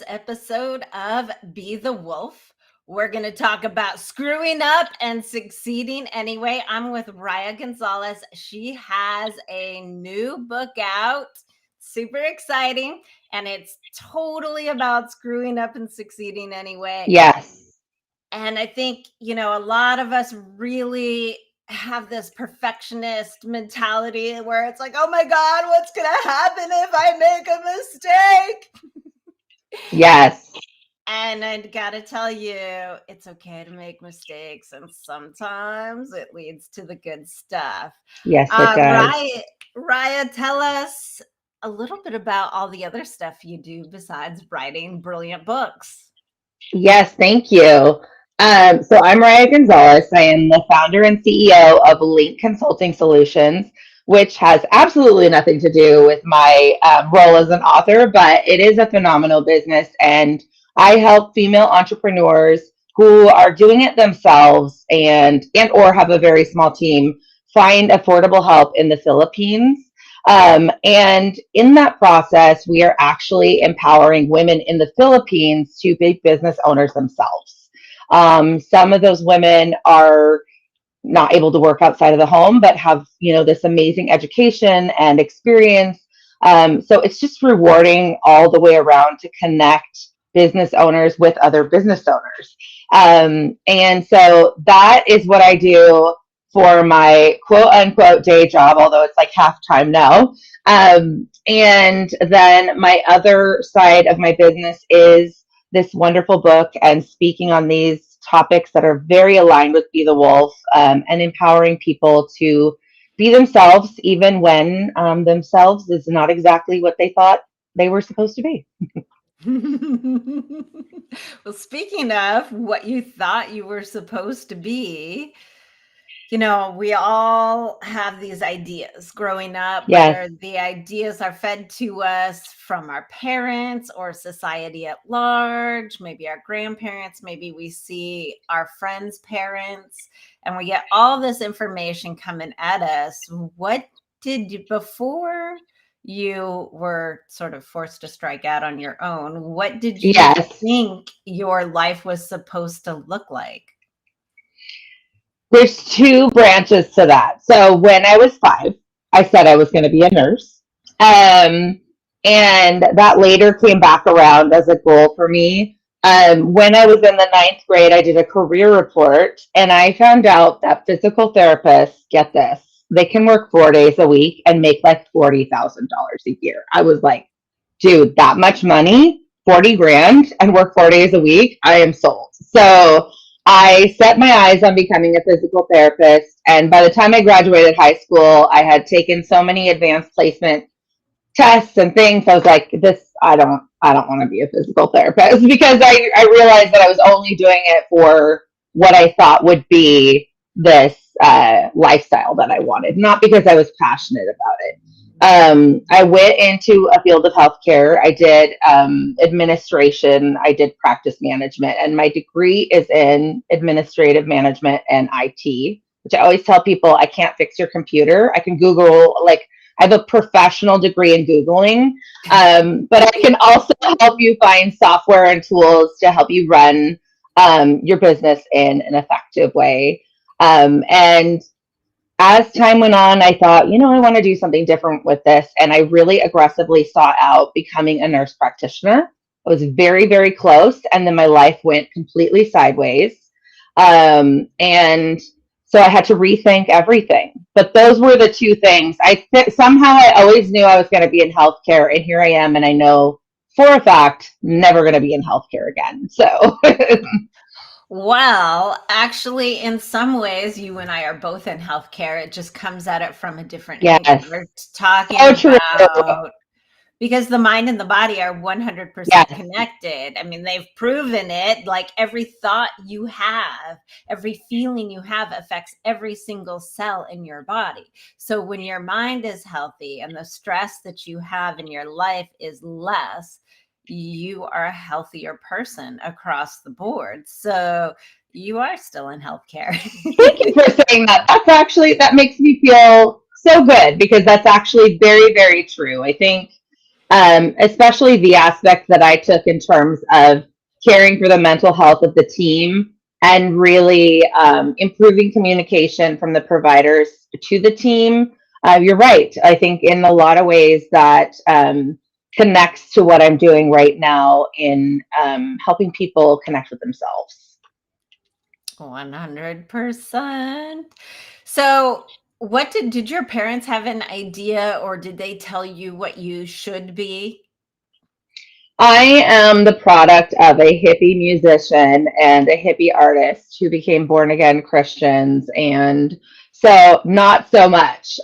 episode of Be the Wolf. We're going to talk about screwing up and succeeding anyway. I'm with Riah Gonzalez. She has a new book out, super exciting, and it's totally about screwing up and succeeding anyway. Yes. And I think, a lot of us really have this perfectionist mentality where it's like, oh my God, what's going to happen if I make a mistake? Yes. And I gotta tell you, it's okay to make mistakes, and sometimes it leads to the good stuff. Yes, it does. Raya, tell us a little bit about all the other stuff you do besides writing brilliant books. Yes, thank you. So I'm Riah Gonzalez. I am the founder and CEO of Link Consulting Solutions, which has absolutely nothing to do with my role as an author, but it is a phenomenal business. And I help female entrepreneurs who are doing it themselves and or have a very small team find affordable help in the Philippines. And in that process, we are actually empowering women in the Philippines to be business owners themselves. Some of those women are not able to work outside of the home, but have, this amazing education and experience. So it's just rewarding all the way around to connect business owners with other business owners. And so that is what I do for my quote unquote day job, although it's like half time now. And then my other side of my business is this wonderful book and speaking on these topics that are very aligned with Be the Wolf, and empowering people to be themselves, even when themselves is not exactly what they thought they were supposed to be. Well, speaking of what you thought you were supposed to be, we all have these ideas growing up, Yes, whether the ideas are fed to us from our parents or society at large, maybe our grandparents, maybe we see our friends' parents, and we get all this information coming at us. What did you, before you were sort of forced to strike out on your own, what did you yes. think your life was supposed to look like? There's two branches to that. So when I was 5, I said I was going to be a nurse. Um, and that later came back around as a goal for me. When I was in the ninth grade, I did a career report and I found out that physical therapists, get this, they can work 4 days a week and make like $40,000 a year. I was like, dude, that much money, 40 grand, and work 4 days a week, I am sold. So I set my eyes on becoming a physical therapist. And by the time I graduated high school, I had taken so many advanced placement tests and things. I was like, I don't want to be a physical therapist because I realized that I was only doing it for what I thought would be this lifestyle that I wanted, not because I was passionate about it. I went into a field of healthcare. I did administration. I did practice management, and my degree is in administrative management and IT. Which I always tell people, I can't fix your computer. I can Google, like I have a professional degree in Googling, but I can also help you find software and tools to help you run your business in an effective way. And as time went on, I thought, I want to do something different with this. And I really aggressively sought out becoming a nurse practitioner. I was very, very close. And then my life went completely sideways. And so I had to rethink everything. But those were the two things. Somehow I always knew I was going to be in healthcare. And here I am. And I know for a fact, never going to be in healthcare again. So, Well, actually, in some ways, you and I are both in healthcare. It just comes at it from a different angle. yes, We're talking so true. about because the mind and the body are 100% Yes, connected. I mean, they've proven it. Like every thought you have, every feeling you have affects every single cell in your body. So when your mind is healthy and the stress that you have in your life is less, you are a healthier person across the board. So you are still in healthcare. thank you for saying that. That makes me feel so good because that's actually very, very true. I think especially the aspect that I took in terms of caring for the mental health of the team and really improving communication from the providers to the team. You're right. I think in a lot of ways that connects to what I'm doing right now in helping people connect with themselves. 100%. So, what did your parents have an idea, or did they tell you what you should be? I am the product of a hippie musician and a hippie artist who became born again Christians. And so, not so much.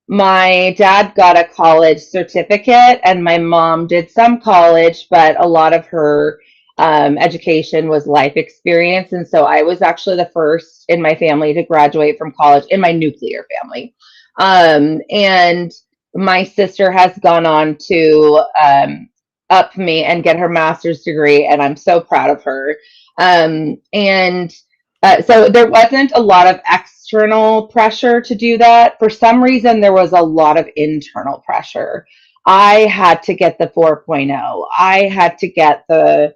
My dad got a college certificate, and my mom did some college, but a lot of her education was life experience. And so, I was actually the first in my family to graduate from college in my nuclear family. And my sister has gone on to up me and get her master's degree, and I'm so proud of her. And So there wasn't a lot of external pressure to do that. For some reason, there was a lot of internal pressure. I had to get the 4.0. I had to get the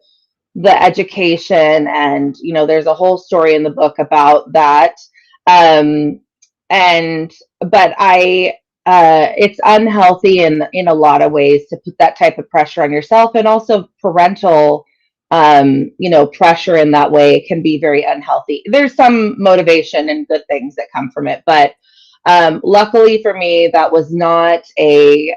education, and there's a whole story in the book about that. um and but I It's unhealthy in a lot of ways to put that type of pressure on yourself, and also parental pressure in that way can be very unhealthy. There's some motivation and good things that come from it, but luckily for me, that was not a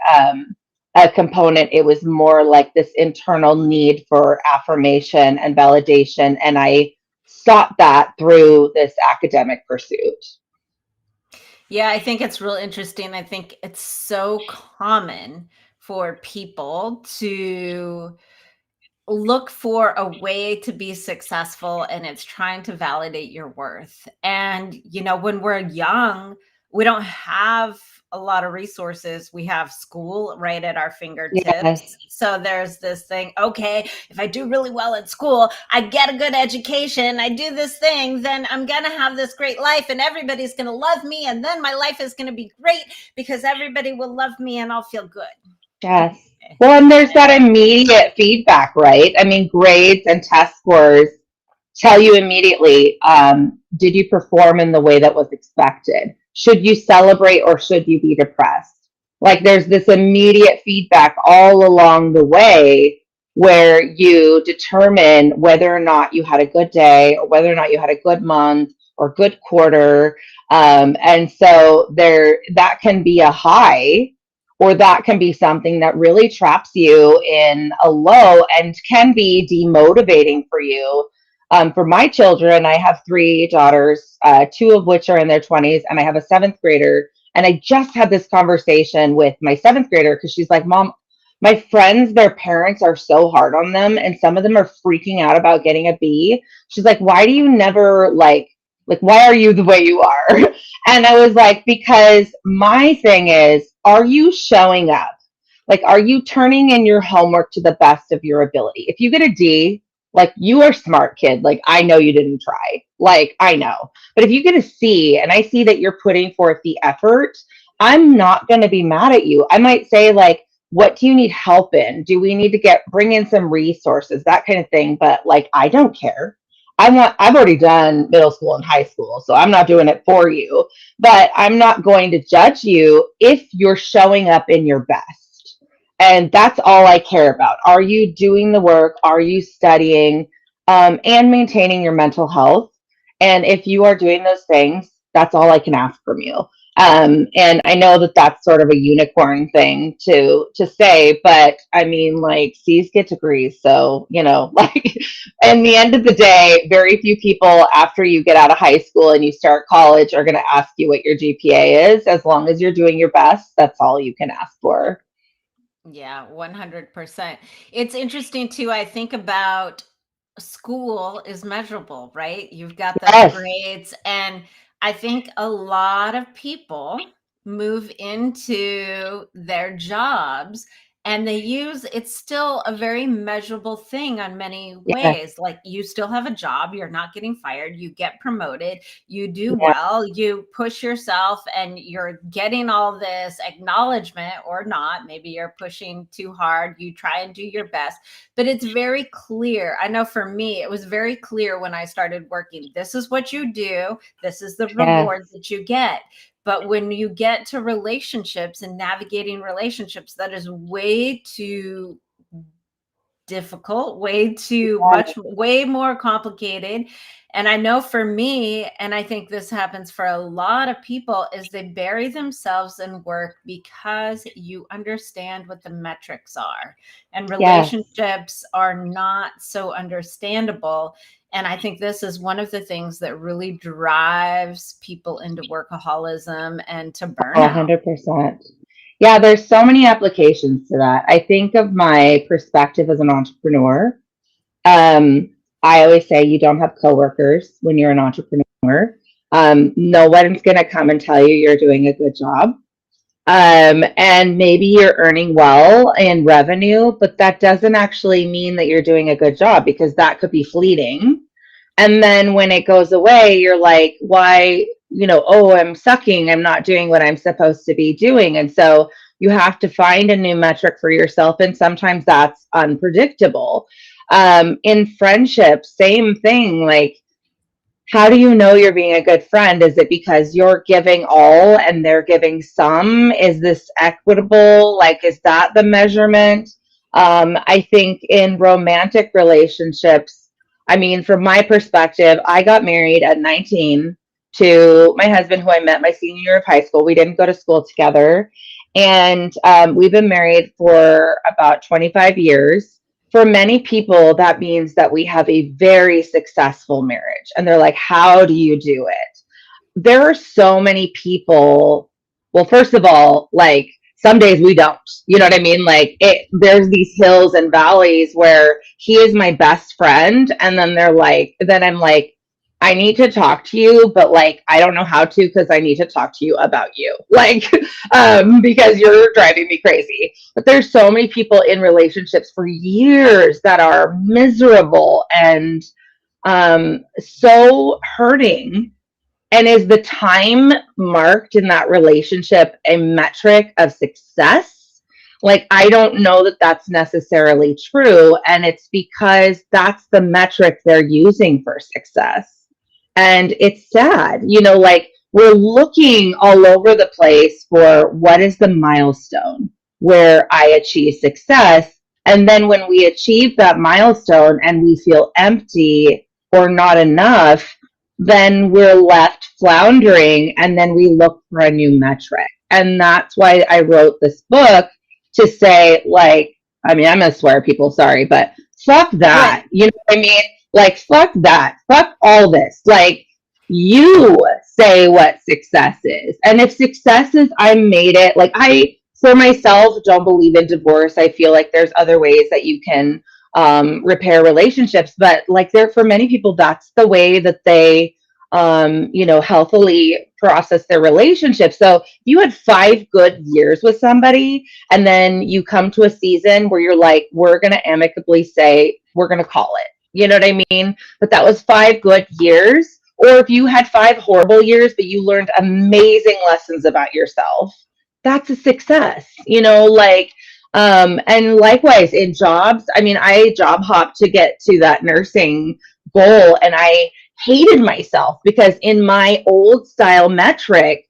component. It was more like this internal need for affirmation and validation. And I sought that through this academic pursuit. Yeah, I think it's real interesting. I think it's so common for people to look for a way to be successful, and it's trying to validate your worth. And when we're young, we don't have a lot of resources. We have school right at our fingertips. Yes, So there's this thing, okay, if I do really well in school, I get a good education, I do this thing, then I'm going to have this great life and everybody's going to love me, and then my life is going to be great because everybody will love me and I'll feel good. yes. Okay. Well, and there's that immediate feedback, right? I mean, grades and test scores tell you immediately, did you perform in the way that was expected? Should you celebrate or should you be depressed? Like there's this immediate feedback all along the way where you determine whether or not you had a good day or whether or not you had a good month or good quarter. And so there that can be a high, or that can be something that really traps you in a low and can be demotivating for you. For my children, I have three daughters, two of which are in their 20s, and I have a seventh grader. And I just had this conversation with my seventh grader because she's like, Mom, my friends, their parents are so hard on them, and some of them are freaking out about getting a B. She's like, why do you never why are you the way you are? And I was like, because my thing is, are you showing up? Like, are you turning in your homework to the best of your ability? If you get a D, like, you are smart, kid. Like, I know you didn't try. Like, I know. But if you get a C and I see that you're putting forth the effort, I'm not going to be mad at you. I might say, like, what do you need help in? Do we need to bring in some resources, that kind of thing? But like, I don't care. I've already done middle school and high school, so I'm not doing it for you. But I'm not going to judge you if you're showing up in your best. And that's all I care about. Are you doing the work? Are you studying and maintaining your mental health? And if you are doing those things, that's all I can ask from you. And I know that that's sort of a unicorn thing to say, but I mean, like, C's get degrees, so like, in the end of the day, very few people after you get out of high school and you start college are going to ask you what your GPA is. As long as you're doing your best, that's all you can ask for. Yeah, 100%. It's interesting too. I think about school is measurable, right? You've got those Yes. grades. And I think a lot of people move into their jobs and they use, it's still a very measurable thing on many Yeah. ways. Like, you still have a job, you're not getting fired, you get promoted, you do Yeah. well, you push yourself, and you're getting all this acknowledgement, or not. Maybe you're pushing too hard, you try and do your best, but it's very clear. I know for me, it was very clear when I started working, this is what you do, this is the Yes. reward that you get. But when you get to relationships and navigating relationships, that is way too difficult, way too much, way more complicated. And I know for me, and I think this happens for a lot of people, is they bury themselves in work because you understand what the metrics are. And Yes. relationships are not so understandable. And I think this is one of the things that really drives people into workaholism and to Oh, burnout. 100%. Yeah, there's so many applications to that. I think of my perspective as an entrepreneur. Um, I always say you don't have coworkers when you're an entrepreneur. No one's going to come and tell you you're doing a good job. And maybe you're earning well in revenue, but that doesn't actually mean that you're doing a good job, because that could be fleeting. And then when it goes away, you're like, why, oh, I'm sucking. I'm not doing what I'm supposed to be doing. And so you have to find a new metric for yourself. And sometimes that's unpredictable. In friendship, same thing. Like, how do you know you're being a good friend? Is it because you're giving all and they're giving some? Is this equitable? Like, is that the measurement? I think in romantic relationships, I mean, from my perspective, I got married at 19 to my husband, who I met my senior year of high school. We didn't go to school together. And we've been married for about 25 years. For many people, that means that we have a very successful marriage. And they're like, how do you do it? There are so many people. Well, first of all, like, some days we don't. You know what I mean? Like, there's these hills and valleys where he is my best friend, and then I'm like, I need to talk to you, but like, I don't know how to, because I need to talk to you about you, like, because you're driving me crazy. But there's so many people in relationships for years that are miserable and so hurting. And is the time marked in that relationship a metric of success? Like, I don't know that that's necessarily true. And it's because that's the metric they're using for success. And it's sad, like, we're looking all over the place for what is the milestone where I achieve success. And then when we achieve that milestone and we feel empty or not enough, then we're left floundering, and then we look for a new metric. And that's why I wrote this book, to say, like, I mean, I'm going to swear, people, sorry, but fuck What? that. You know what I mean? Like, fuck that. Fuck all this. Like, you say what success is. And if success is I made it, like, I, for myself, don't believe in divorce. I feel like there's other ways that you can repair relationships, but like, there, for many people, that's the way that they healthily process their relationship. So you had 5 good years with somebody, and then you come to a season where you're like, we're going to amicably say, we're going to call it, you know what I mean? But that was 5 good years. Or if you had 5 horrible years but you learned amazing lessons about yourself, that's a success, like. And likewise in jobs, I mean, I job hopped to get to that nursing goal, and I hated myself because in my old style metric,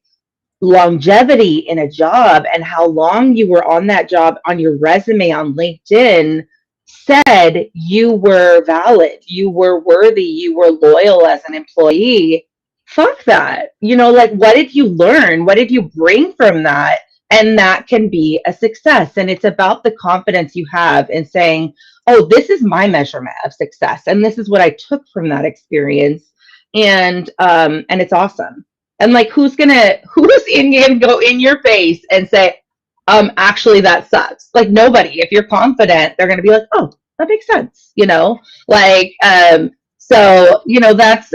longevity in a job and how long you were on that job on your resume on LinkedIn said you were valid, you were worthy, you were loyal as an employee. Fuck that. Like, what did you learn? What did you bring from that? And that can be a success. And it's about the confidence you have in saying, oh, this is my measurement of success. And this is what I took from that experience. And it's awesome. And like, who's in go in your face and say, actually that sucks? Like, nobody. If you're confident, they're gonna be like, oh, that makes sense, Like, so, that's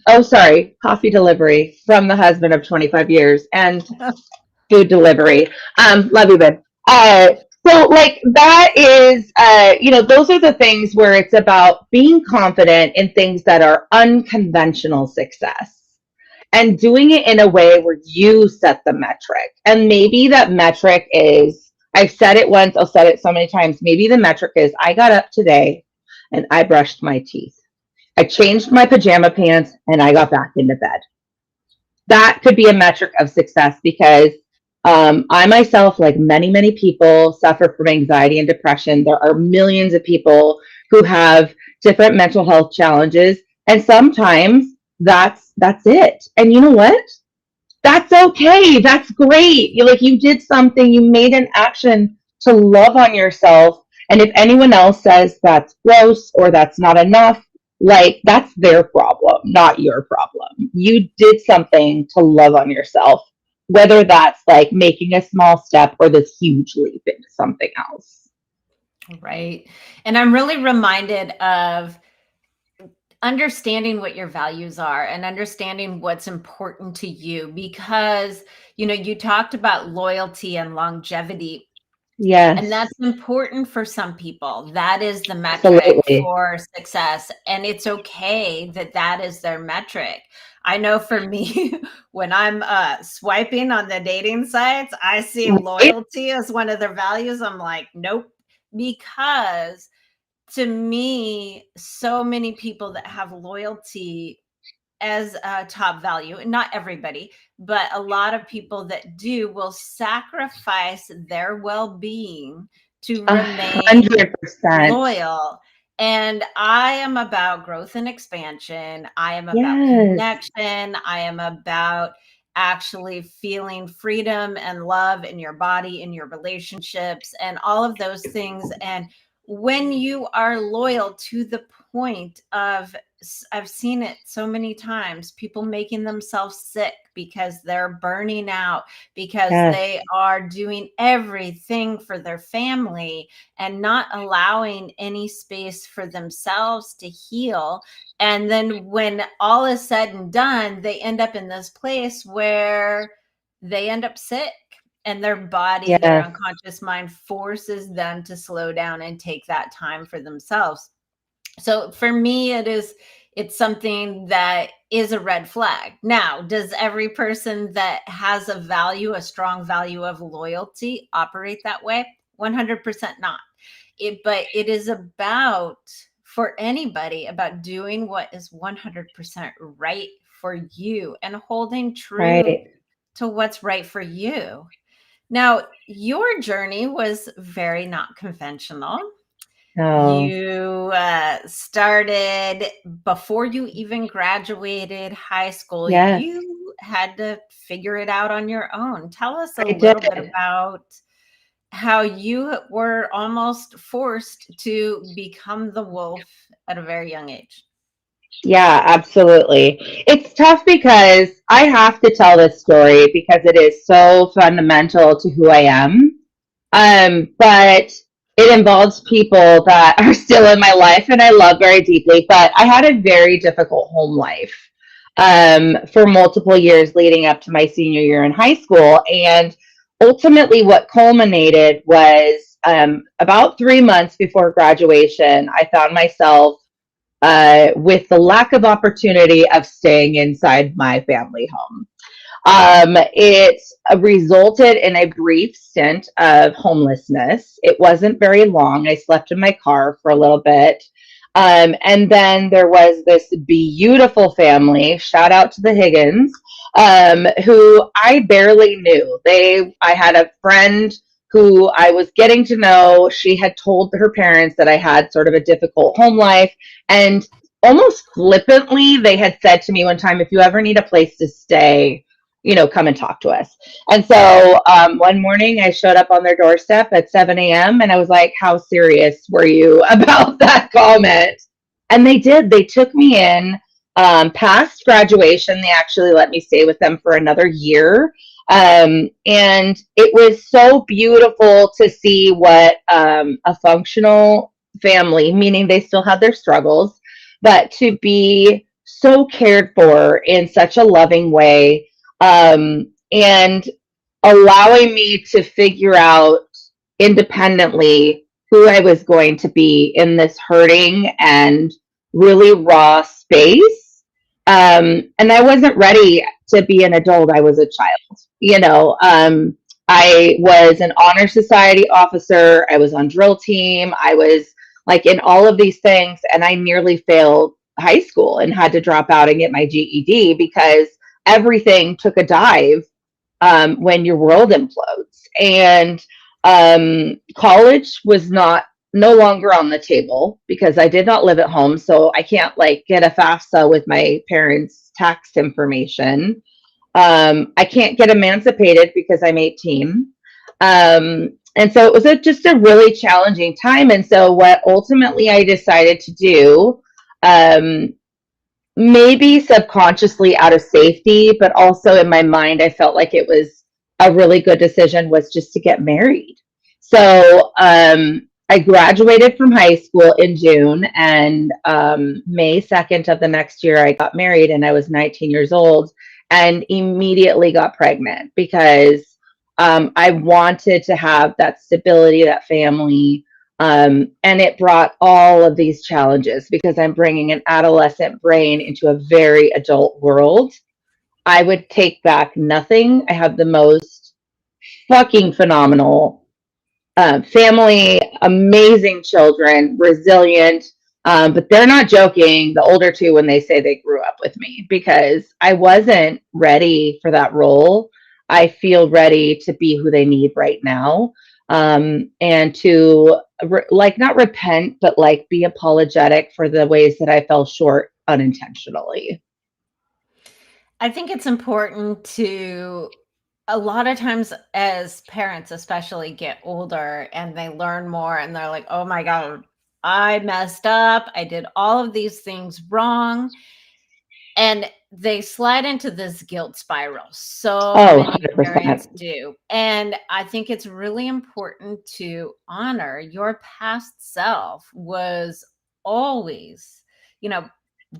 oh, sorry, coffee delivery from the husband of 25 years and food delivery. Love you, babe. So like that is those are the things where it's about being confident in things that are unconventional success and doing it in a way where you set the metric. And maybe that metric is, I've said it once, I'll say it so many times. Maybe the metric is I got up today and I brushed my teeth. I changed my pajama pants and I got back into bed. That could be a metric of success because I myself, like many people, suffer from anxiety and depression. There are millions of people who have different mental health challenges, and sometimes that's it. And you know what? That's okay. That's great. You did something. You made an action to love on yourself. And if anyone else says that's gross or that's not enough, like that's their problem, not your problem. You did something to love on yourself, whether that's like making a small step or this huge leap into something else. Right. And I'm really reminded of understanding what your values are and understanding what's important to you, because you talked about loyalty and longevity, and Yes, that's important for some people. That is the metric absolutely. for success, and it's okay that that is their metric. I know for me, when I'm swiping on the dating sites, I see Right? loyalty as one of their values. I'm like, nope, because to me, so many people that have loyalty as a top value, and not everybody, but a lot of people that do will sacrifice their well-being to A remain 100%. loyal. And I am about growth and expansion. I am about Yes, connection. I am about actually feeling freedom and love in your body, in your relationships, and all of those things. And when you are loyal to the point of, I've seen it so many times, people making themselves sick because they're burning out, because yes, they are doing everything for their family and not allowing any space for themselves to heal. And then when all is said and done, they end up in this place where they end up sick, and their body, their yes, unconscious mind forces them to slow down and take that time for themselves. So for me, it's something that is a red flag. Now, does every person that has a value, a strong value of loyalty, operate that way? 100% not. But it is about, for anybody, about doing what is 100% right for you and holding true right. to what's right for you. Now, your journey was very not conventional. No, You started before you even graduated high school. yes, You had to figure it out on your own. Tell us a I did. little bit about how you were almost forced to become the wolf at a very young age. Yeah, absolutely. It's tough because I have to tell this story because it is so fundamental to who I am. But it involves people that are still in my life and I love very deeply. But I had a very difficult home life for multiple years leading up to my senior year in high school. And ultimately, what culminated was about 3 months before graduation, I found myself with the lack of opportunity of staying inside my family home. It resulted in a brief stint of homelessness. It wasn't very long. I slept in my car for a little bit. And then there was this beautiful family, shout out to the Higgins, who I barely knew. I had a friend who I was getting to know. She had told her parents that I had sort of a difficult home life. And almost flippantly, they had said to me one time, if you ever need a place to stay, come and talk to us. And so one morning I showed up on their doorstep at 7 a.m. and I was like, how serious were you about that comment? And they did. They took me in past graduation. They actually let me stay with them for another year. And it was so beautiful to see what a functional family, meaning they still had their struggles, but to be so cared for in such a loving way, and allowing me to figure out independently who I was going to be in this hurting and really raw space. And I wasn't ready to be an adult. I was a child, you know. I was an honor society officer. I was on drill team. I was like in all of these things, and I nearly failed high school and had to drop out and get my GED because everything took a dive when your world implodes. And college was no longer on the table because I did not live at home, so I can't like get a FAFSA with my parents' tax information. I can't get emancipated because I'm 18. And so it was just a really challenging time. And so what ultimately I decided to do, um, maybe subconsciously out of safety, but also in my mind, I felt like it was a really good decision was just to get married. So I graduated from high school in June, and May 2nd of the next year, I got married, and I was 19 years old and immediately got pregnant because I wanted to have that stability, that family. And it brought all of these challenges because I'm bringing an adolescent brain into a very adult world. I would take back nothing. I have the most fucking phenomenal family, amazing children, resilient. But they're not joking, the older two, when they say they grew up with me because I wasn't ready for that role. I feel ready to be who they need right now. And to like not repent, but like be apologetic for the ways that I fell short unintentionally. I think it's important to a lot of times as parents especially get older and they learn more and they're like, "Oh my god, I messed up. I did all of these things wrong." And they slide into this guilt spiral. So Oh, many parents 100%. do. And I think it's really important to honor your past self was always, you know,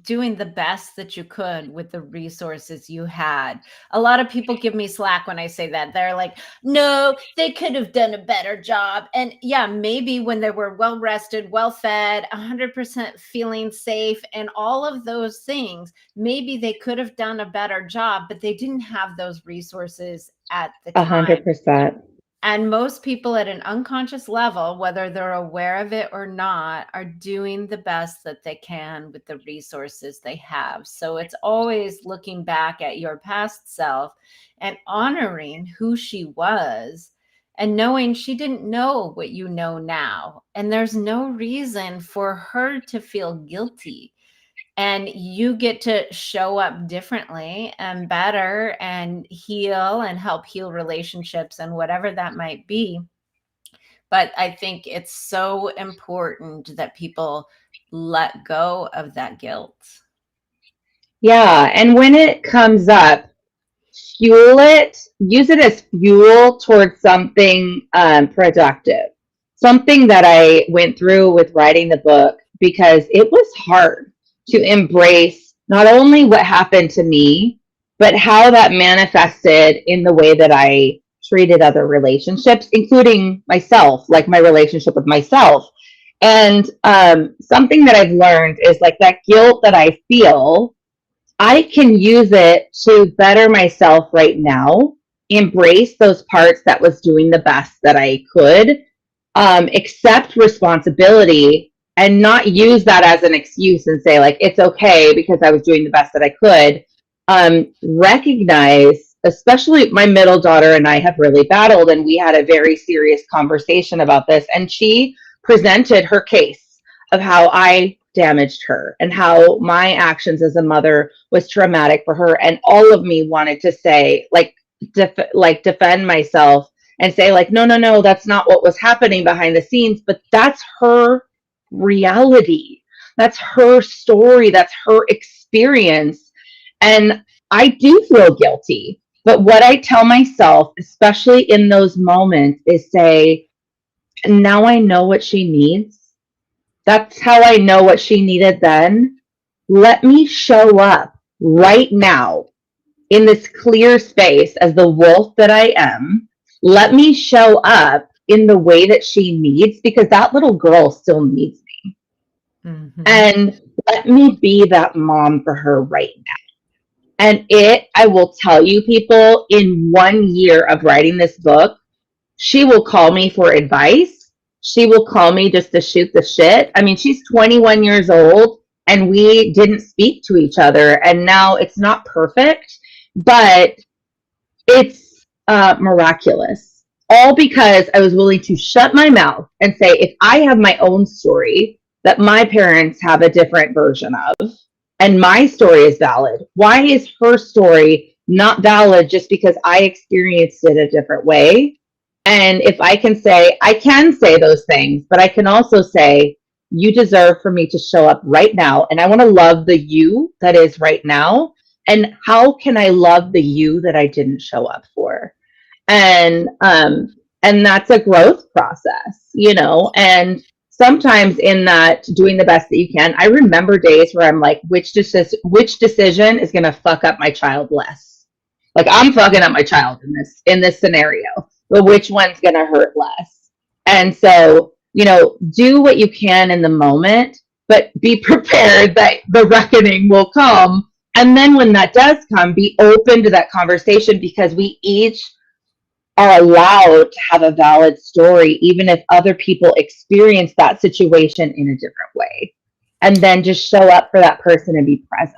doing the best that you could with the resources you had. A lot of people give me slack when I say that. They're like, no, they could have done a better job. And yeah, maybe when they were well rested, well fed, 100% feeling safe, and all of those things, maybe they could have done a better job, but they didn't have those resources at the time. 100%. And most people at an unconscious level, whether they're aware of it or not, are doing the best that they can with the resources they have. So it's always looking back at your past self and honoring who she was and knowing she didn't know what you know now. And there's no reason for her to feel guilty, and you get to show up differently and better and heal and help heal relationships and whatever that might be. But I think it's so important that people let go of that guilt. Yeah. And when it comes up, fuel it, use it as fuel towards something productive. Something that I went through with writing the book because it was hard to embrace not only what happened to me, but how that manifested in the way that I treated other relationships, including myself, like my relationship with myself. And something that I've learned is like that guilt that I feel, I can use it to better myself right now, embrace those parts that was doing the best that I could, accept responsibility and not use that as an excuse and say like, it's okay because I was doing the best that I could. Recognize, especially my middle daughter and I have really battled, and we had a very serious conversation about this. And she presented her case of how I damaged her and how my actions as a mother was traumatic for her. And all of me wanted to say, like, defend myself and say, like, no, no, no, that's not what was happening behind the scenes. But that's her reality. That's her story. That's her experience. And I do feel guilty. But what I tell myself, especially in those moments, is say, now I know what she needs. That's how I know what she needed then. Let me show up right now in this clear space as the wolf that I am. Let me show up in the way that she needs, because that little girl still needs me. Mm-hmm. And let me be that mom for her right now. And I will tell you, people, in 1 year of writing this book, she will call me for advice. She will call me just to shoot the shit. I mean, she's 21 years old and we didn't speak to each other. And now it's not perfect, but it's miraculous. All because I was willing to shut my mouth and say, if I have my own story that my parents have a different version of, and my story is valid, why is her story not valid just because I experienced it a different way? And if I can say those things, but I can also say, you deserve for me to show up right now. And I want to love the you that is right now. And how can I love the you that I didn't show up for? And and that's a growth process, you know. And sometimes in that doing the best that you can, I remember days where I'm like, which decision is going to fuck up my child less? Like, I'm fucking up my child in this scenario, but which one's going to hurt less? And so, you know, do what you can in the moment, but be prepared that the reckoning will come. And then when that does come, be open to that conversation, because we each are allowed to have a valid story, even if other people experience that situation in a different way. And then just show up for that person and be present.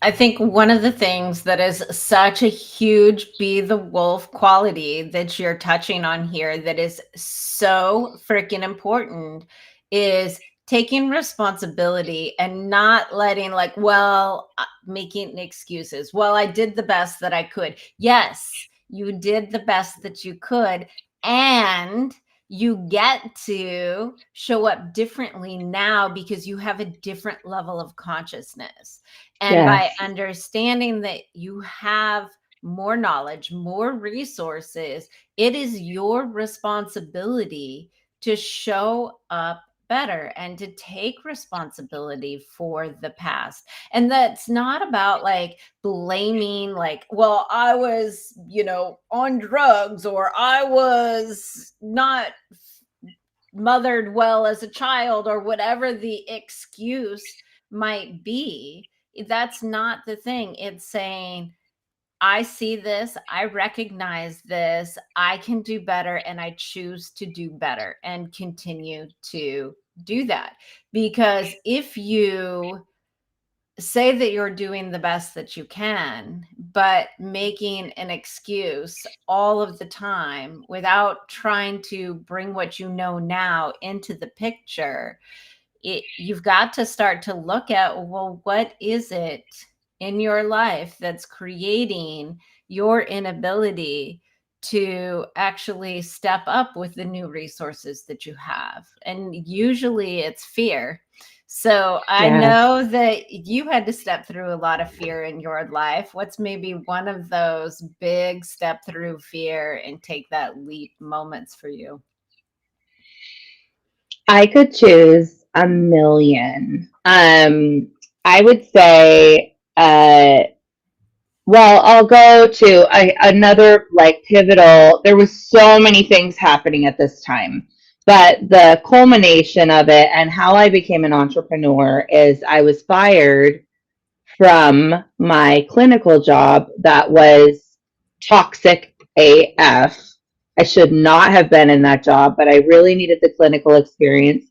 I think one of the things that is such a huge be the wolf quality that you're touching on here that is so freaking important is taking responsibility and not letting, like, well, making excuses. Well, I did the best that I could. Yes, you did the best that you could. And you get to show up differently now because you have a different level of consciousness. And by Yes. understanding that you have more knowledge, more resources, it is your responsibility to show up better and to take responsibility for the past. And that's not about like blaming, like, well, I was, on drugs, or I was not mothered well as a child, or whatever the excuse might be. That's not the thing. It's saying, I see this, I recognize this, I can do better, and I choose to do better and continue to do that. Because if you say that you're doing the best that you can, but making an excuse all of the time without trying to bring what you know now into the picture, you've got to start to look at, well, what is it in your life that's creating your inability to actually step up with the new resources that you have? And usually it's fear. So I Yes. know that you had to step through a lot of fear in your life. What's maybe one of those big step through fear and take that leap moments for you? I could choose a million. I would say, well, I'll go to another like pivotal. There was so many things happening at this time, but the culmination of it and how I became an entrepreneur is I was fired from my clinical job that was toxic AF. I should not have been in that job, but I really needed the clinical experience.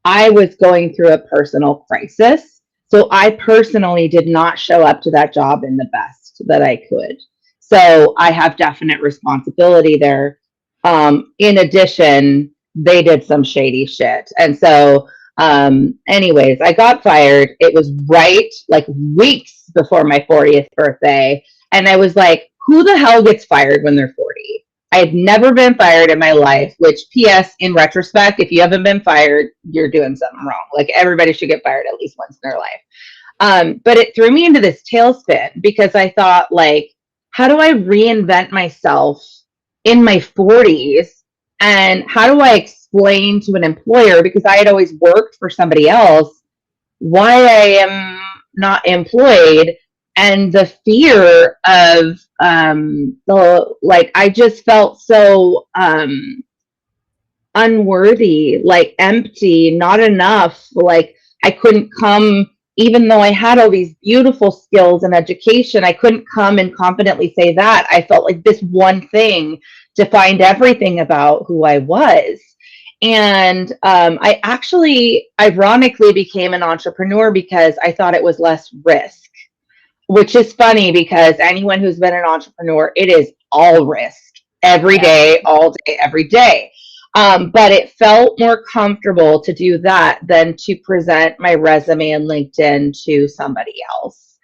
I was going through a personal crisis. So I personally did not show up to that job in the best that I could. So I have definite responsibility there. In addition, they did some shady shit. And so anyways, I got fired. It was right like weeks before my 40th birthday. And I was like, who the hell gets fired when they're 40? I had never been fired in my life, which, P.S., in retrospect, if you haven't been fired, you're doing something wrong. Like, everybody should get fired at least once in their life. But it threw me into this tailspin because I thought, like, how do I reinvent myself in my 40s? And how do I explain to an employer, because I had always worked for somebody else, why I am not employed? And the fear of I just felt so unworthy, like empty, not enough, like I couldn't come, even though I had all these beautiful skills and education, I couldn't come and confidently say that. I felt like this one thing defined everything about who I was. And I actually, ironically, became an entrepreneur because I thought it was less risk, which is funny because anyone who's been an entrepreneur, it is all risk every Yeah. day, all day, every day. But it felt more comfortable to do that than to present my resume and LinkedIn to somebody else.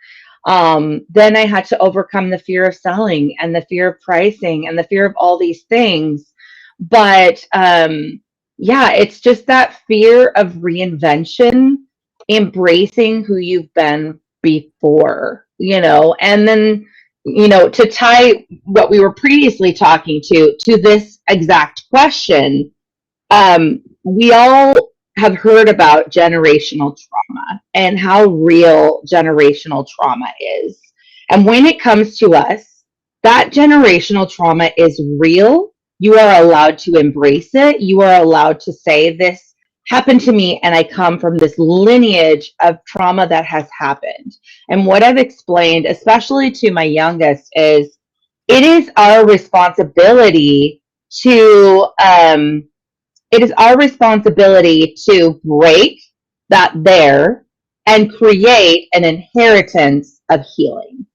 Then I had to overcome the fear of selling and the fear of pricing and the fear of all these things. But yeah, it's just that fear of reinvention, embracing who you've been before, and then, to tie what we were previously talking to this exact question, we all have heard about generational trauma and how real generational trauma is. And when it comes to us, that generational trauma is real. You are allowed to embrace it. You are allowed to say, this happened to me, and I come from this lineage of trauma that has happened. And what I've explained, especially to my youngest, is it is our responsibility to it is our responsibility to break that there and create an inheritance of healing.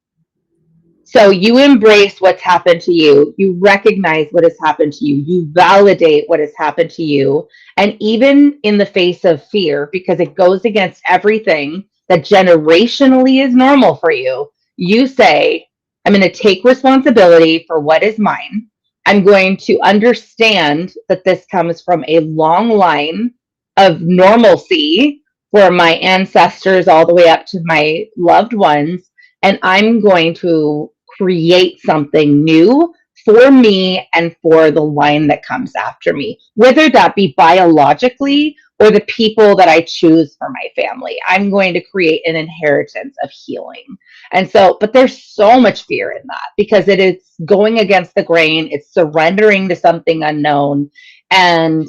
So you embrace what's happened to you. You recognize what has happened to you. You validate what has happened to you. And even in the face of fear, because it goes against everything that generationally is normal for you, you say, I'm going to take responsibility for what is mine. I'm going to understand that this comes from a long line of normalcy for my ancestors all the way up to my loved ones. And I'm going to create something new for me and for the line that comes after me, whether that be biologically or the people that I choose for my family. I'm going to create an inheritance of healing. And so, but there's so much fear in that because it is going against the grain, it's surrendering to something unknown. And,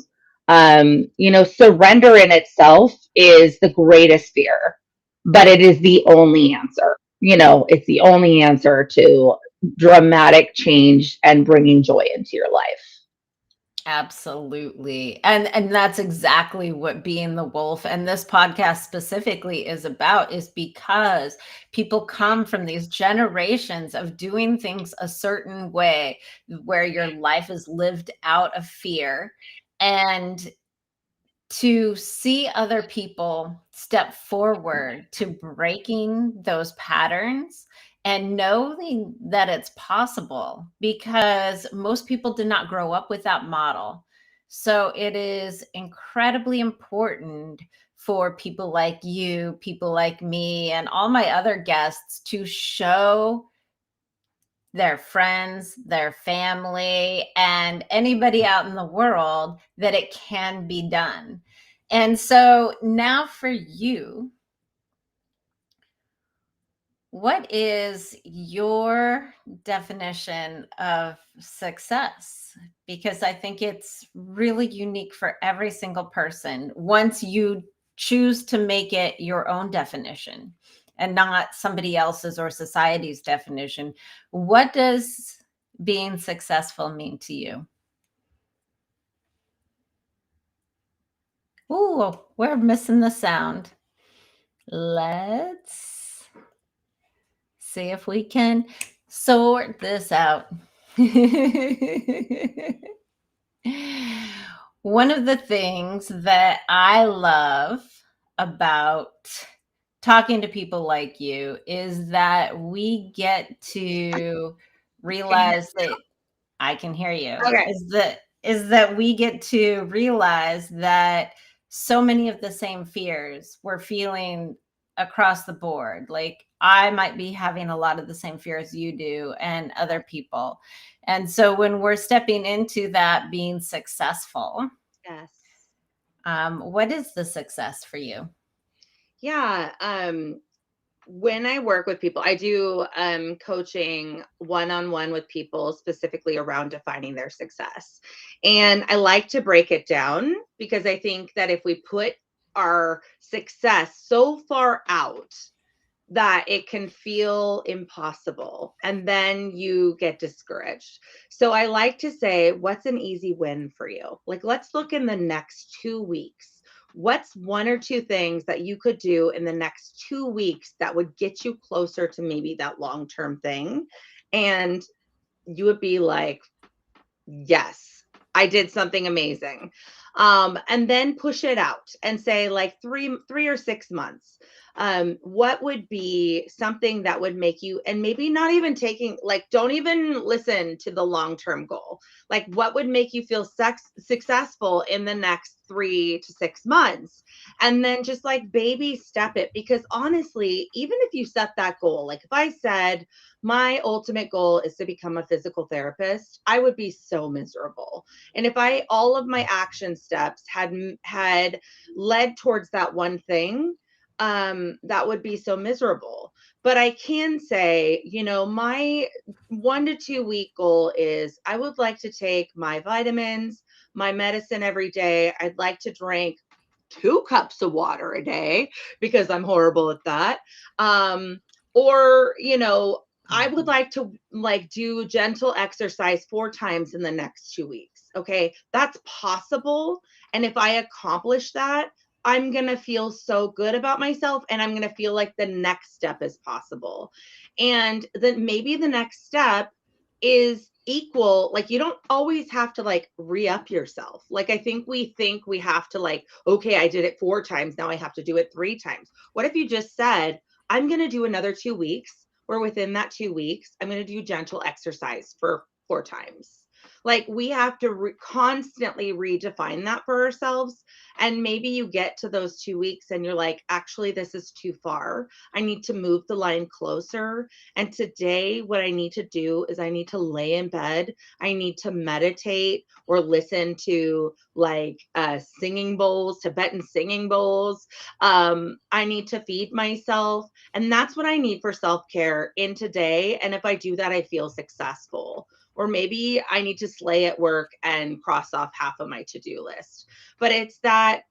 surrender in itself is the greatest fear, but it is the only answer. It's the only answer to dramatic change and bringing joy into your life. Absolutely. And that's exactly what being the wolf and this podcast specifically is about, is because people come from these generations of doing things a certain way where your life is lived out of fear, and to see other people step forward to breaking those patterns and knowing that it's possible, because most people did not grow up with that model. So it is incredibly important for people like you, people like me, and all my other guests to show their friends, their family, and anybody out in the world that it can be done. And so now for you, what is your definition of success? Because I think it's really unique for every single person once you choose to make it your own definition and not somebody else's or society's definition. What does being successful mean to you? Ooh, we're missing the sound. Let's see if we can sort this out. One of the things that I love about talking to people like you is that we get to realize that I can hear you. Okay. Is that we get to realize that so many of the same fears we're feeling across the board. Like I might be having a lot of the same fears you do and other people. And so when we're stepping into that being successful, Yes. what is the success for you? Yeah. when I work with people, I do coaching one-on-one with people specifically around defining their success. And I like to break it down because I think that if we put our success so far out that it can feel impossible and then you get discouraged. So I like to say, what's an easy win for you? Like, let's look in the next 2 weeks. What's one or two things that you could do in the next 2 weeks that would get you closer to maybe that long-term thing? And you would be like, yes, I did something amazing. And then push it out and say like 3 or 6 months. What would be something that would make you, and maybe not even taking, like, don't even listen to the long-term goal. Like, what would make you feel successful in the next 3 to 6 months? And then just like baby step it. Because honestly, even if you set that goal, like if I said, my ultimate goal is to become a physical therapist, I would be so miserable. And if all of my action steps had led towards that one thing, that would be so miserable. But I can say, my 1 to 2 week goal is I would like to take my vitamins, my medicine every day. I'd like to drink 2 cups of water a day because I'm horrible at that. Or, I would like to like do gentle exercise 4 times in the next 2 weeks. Okay. That's possible. And if I accomplish that, I'm going to feel so good about myself and I'm going to feel like the next step is possible. And then maybe the next step is equal. Like, you don't always have to like re-up yourself. Like, I think we have to like, okay, I did it 4 times, now I have to do it 3 times. What if you just said, I'm going to do another 2 weeks, where within that 2 weeks I'm going to do gentle exercise for 4 times? Like, we have to constantly redefine that for ourselves. And maybe you get to those 2 weeks and you're like, actually, this is too far. I need to move the line closer. And today, what I need to do is I need to lay in bed. I need to meditate or listen to like singing bowls, Tibetan singing bowls. I need to feed myself. And that's what I need for self-care in today. And if I do that, I feel successful. Or maybe I need to slay at work and cross off half of my to-do list. But it's that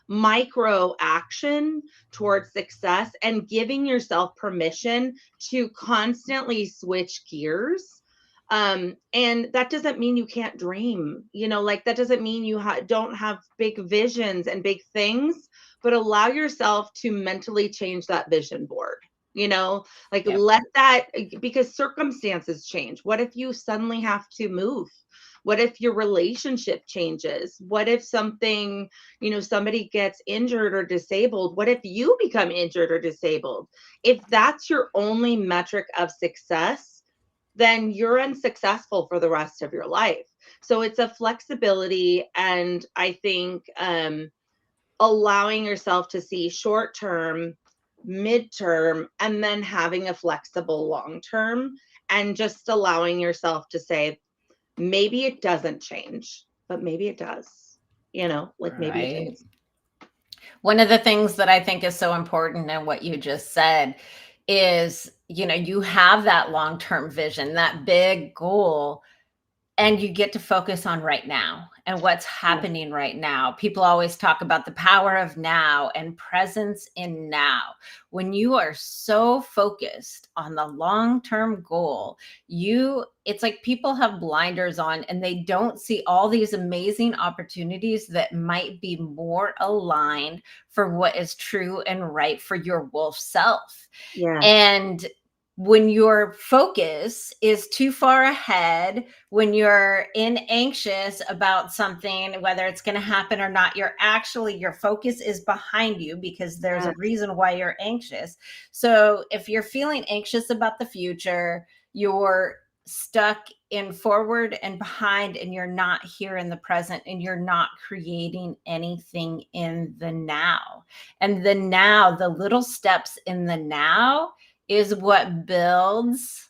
micro action towards success and giving yourself permission to constantly switch gears. And that doesn't mean you can't dream, like that doesn't mean you don't have big visions and big things, but allow yourself to mentally change that vision board. Like, Yep. let that, because circumstances change. What if you suddenly have to move? What if your relationship changes? What if something, somebody gets injured or disabled? What if you become injured or disabled? If that's your only metric of success, then you're unsuccessful for the rest of your life. So it's a flexibility. And I think allowing yourself to see short term, midterm, and then having a flexible long term, and just allowing yourself to say, maybe it doesn't change, but maybe it does, like maybe it Right. does. One of the things that I think is so important in what you just said is, you have that long-term vision, that big goal, and you get to focus on right now and what's Yeah. happening right now. People always talk about the power of now and presence in now. When you are so focused on the long-term goal, it's like people have blinders on and they don't see all these amazing opportunities that might be more aligned for what is true and right for your wolf self. Yes. And when your focus is too far ahead, when you're anxious about something, whether it's going to happen or not, your focus is behind you because there's a Yes. reason why you're anxious. So if you're feeling anxious about the future, you're stuck in forward and behind, and you're not here in the present, and you're not creating anything in the now. And the now, the little steps in the now, is what builds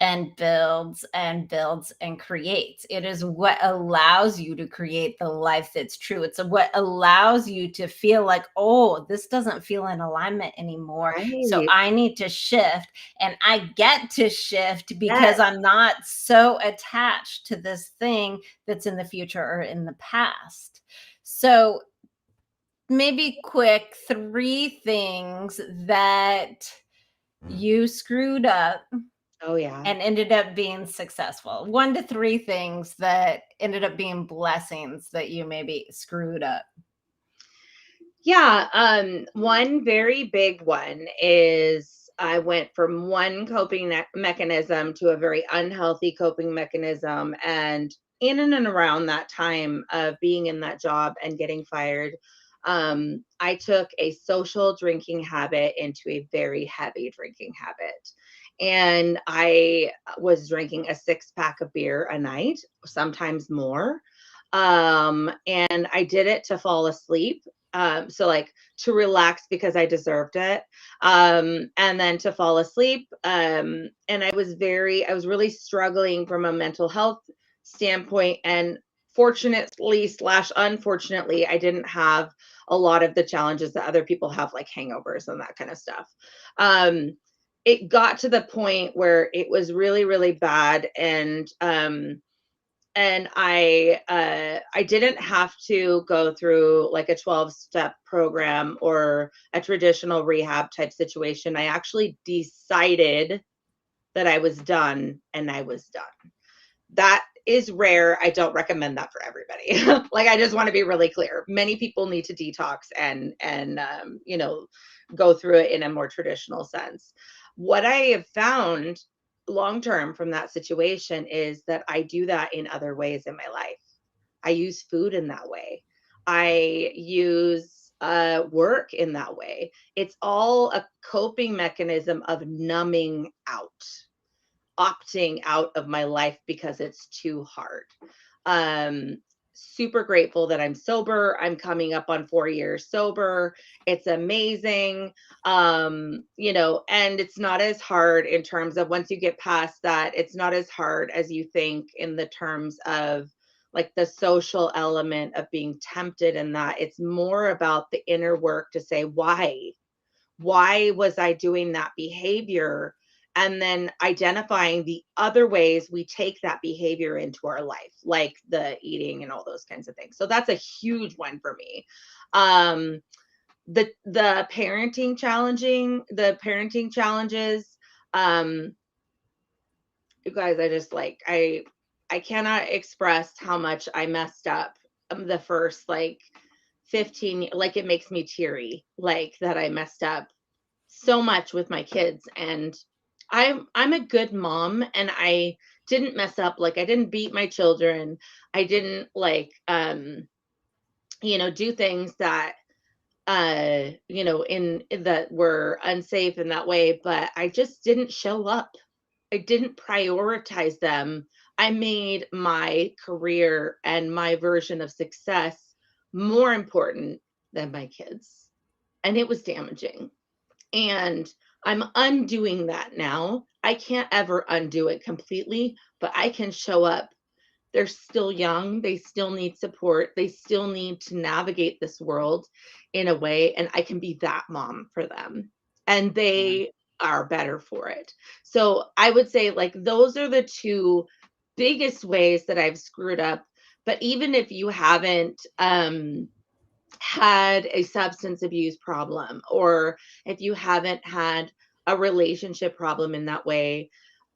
and builds and builds and creates. It is what allows you to create the life that's true. It's what allows you to feel like, oh, this doesn't feel in alignment anymore. So Right. I need to shift, and I get to shift because Yes. I'm not so attached to this thing that's in the future or in the past. So maybe quick 3 things that you screwed up Oh, yeah. and ended up being successful. 1 to 3 things that ended up being blessings that you maybe screwed up. Yeah, one very big one is I went from one coping mechanism to a very unhealthy coping mechanism. And in and around that time of being in that job and getting fired, I took a social drinking habit into a very heavy drinking habit. And I was drinking a 6 pack of beer a night, sometimes more. And I did it to fall asleep, so like to relax because I deserved it. And then to fall asleep. And I was really struggling from a mental health standpoint. And fortunately slash unfortunately, I didn't have a lot of the challenges that other people have, like hangovers and that kind of stuff. Um, it got to the point where it was really, really bad. And I didn't have to go through like a 12-step program or a traditional rehab type situation. I actually decided that I was done, and I was done. That is rare. I don't recommend that for everybody. Like, I just want to be really clear. Many people need to detox and go through it in a more traditional sense. What I have found long term from that situation is that I do that in other ways in my life. I use food in that way. I use work in that way. It's all a coping mechanism of numbing out, opting out of my life because it's too hard. Um, Super grateful that I'm sober. I'm coming up on 4 years sober. It's amazing. And it's not as hard in terms of once you get past that, it's not as hard as you think in the terms of like the social element of being tempted, and that it's more about the inner work to say, why was I doing that behavior? And then identifying the other ways we take that behavior into our life, like the eating and all those kinds of things. So that's a huge one for me. Um, the parenting challenges, you guys, I cannot express how much I messed up the first like 15, like it makes me teary, like that I messed up so much with my kids. And I'm a good mom, and I didn't mess up. Like, I didn't beat my children. I didn't do things that in that were unsafe in that way, but I just didn't show up. I didn't prioritize them. I made my career and my version of success more important than my kids. And it was damaging. And I'm undoing that now. I can't ever undo it completely, but I can show up. They're still young. They still need support. They still need to navigate this world in a way, and I can be that mom for them. And Yeah. they are better for it. So I would say, like, those are the two biggest ways that I've screwed up. But even if you haven't, had a substance abuse problem, or if you haven't had a relationship problem in that way,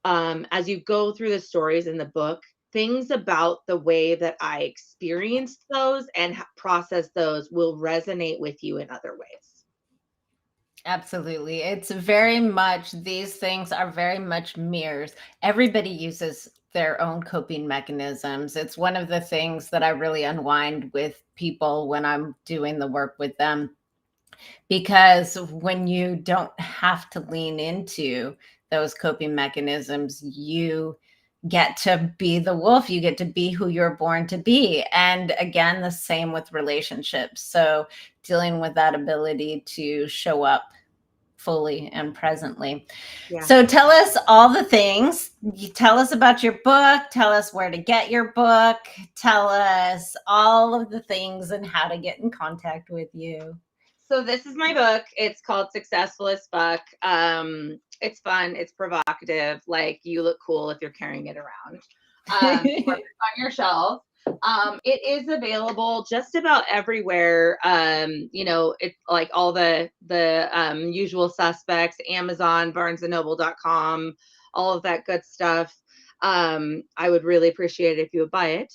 as you go through the stories in the book, things about the way that I experienced those and process those will resonate with you in other ways. Absolutely. It's very much, these things are very much mirrors. Everybody uses their own coping mechanisms. It's one of the things that I really unwind with people when I'm doing the work with them, because when you don't have to lean into those coping mechanisms, you get to be the wolf, you get to be who you're born to be. And again, the same with relationships. So dealing with that ability to show up fully and presently. Yeah. So tell us all the things. You tell us about your book, tell us where to get your book, tell us all of the things and how to get in contact with you. So this is my book. It's called Successful as Fuck. It's fun. It's provocative. Like, you look cool if you're carrying it around. On your shelf. It is available just about everywhere. It's like all the usual suspects: Amazon, BarnesandNoble.com, all of that good stuff. I would really appreciate it if you would buy it.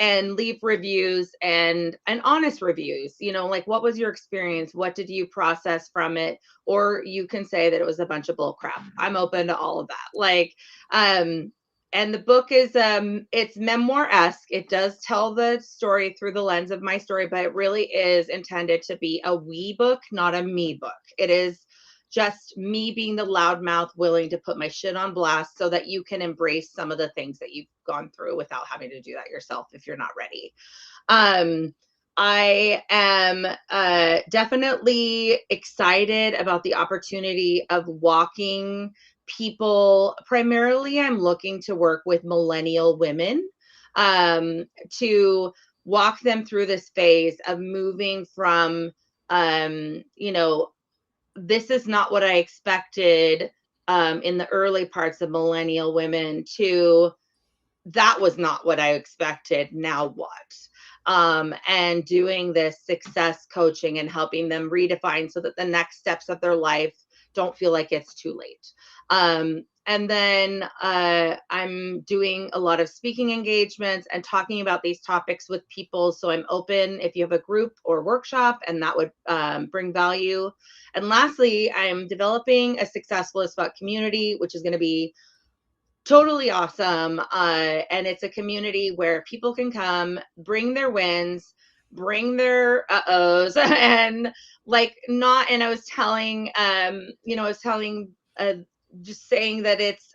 And leave reviews and honest reviews, like, what was your experience? What did you process from it? Or you can say that it was a bunch of bull crap. I'm open to all of that. Like, and the book is, it's memoir-esque. It does tell the story through the lens of my story, but it really is intended to be a we book, not a me book. It is just me being the loudmouth, willing to put my shit on blast so that you can embrace some of the things that you've gone through without having to do that yourself if you're not ready. I am definitely excited about the opportunity of walking people. Primarily, I'm looking to work with millennial women to walk them through this phase of moving from, this is not what I expected in the early parts of millennial women, to that was not what I expected. Now what? And doing this success coaching and helping them redefine so that the next steps of their life don't feel like it's too late. And then I'm doing a lot of speaking engagements and talking about these topics with people. So I'm open if you have a group or workshop and that would bring value. And lastly, I'm developing a Successful as Fuck community, which is going to be totally awesome. And it's a community where people can come, bring their wins, bring their uh-ohs, and like not, and I was telling, just saying that it's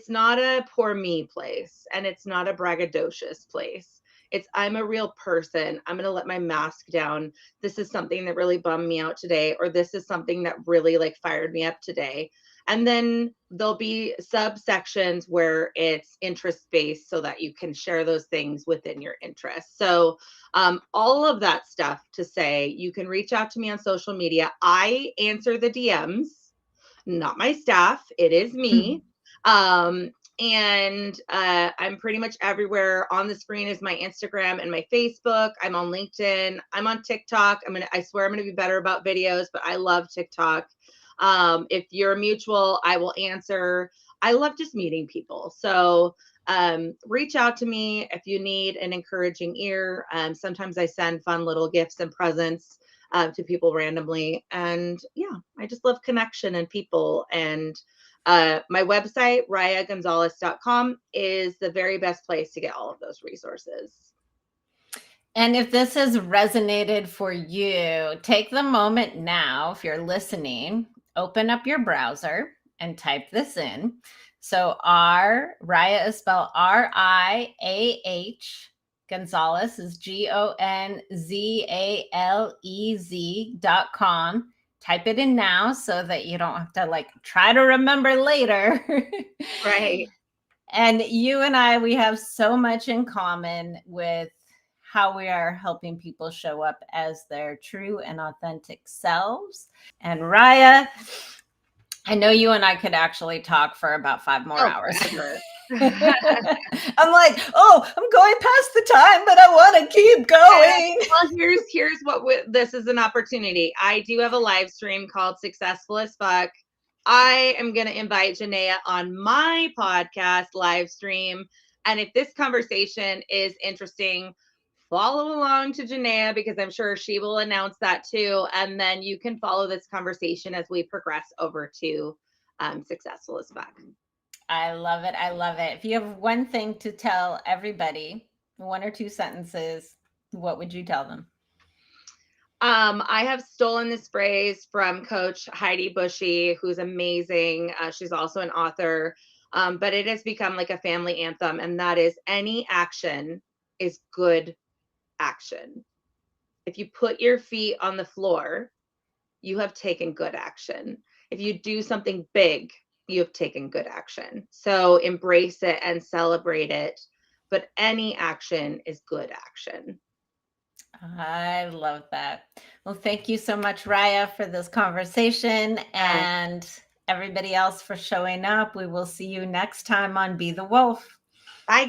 not a poor me place and it's not a braggadocious place. It's, I'm a real person. I'm going to let my mask down. This is something that really bummed me out today, or this is something that really like fired me up today. And then there'll be subsections where it's interest based so that you can share those things within your interests. So all of that stuff to say, you can reach out to me on social media. I answer the DMs, not my staff. It is me. And I'm pretty much everywhere. On the screen is my Instagram and my Facebook. I'm on LinkedIn. I'm on TikTok. I swear I'm gonna be better about videos, but I love TikTok. If you're a mutual, I will answer. I love just meeting people. So reach out to me if you need an encouraging ear. Sometimes I send fun little gifts and presents to people randomly. And yeah, I just love connection and people. And my website, RiahGonzalez.com, is the very best place to get all of those resources. And if this has resonated for you, take the moment now, if you're listening, open up your browser and type this in. So Raya is spelled Riah. Gonzalez is GONZALEZ.com. Type it in now so that you don't have to like try to remember later. Right. And you and I, we have so much in common with how we are helping people show up as their true and authentic selves. And Raya, I know you and I could actually talk for about 5 more hours. I'm like, oh, I'm going past the time, but I want to keep going. Well, here's what this is an opportunity. I do have a live stream called Successful as Fuck. I am going to invite Janaea on my podcast live stream. And if this conversation is interesting, follow along to Janaea, because I'm sure she will announce that too. And then you can follow this conversation as we progress over to Successful as Fuck. I love it. I love it. If you have one thing to tell everybody, 1 or 2 sentences, what would you tell them? I have stolen this phrase from Coach Heidi Bushy, who's amazing. She's also an author, but it has become like a family anthem, and that is, any action is good action. If you put your feet on the floor, you have taken good action. If you do something big, you have taken good action. So embrace it and celebrate it. But any action is good action. I love that. Well, thank you so much, Raya, for this conversation, and everybody else for showing up. We will see you next time on Be the Wolf. Bye, guys.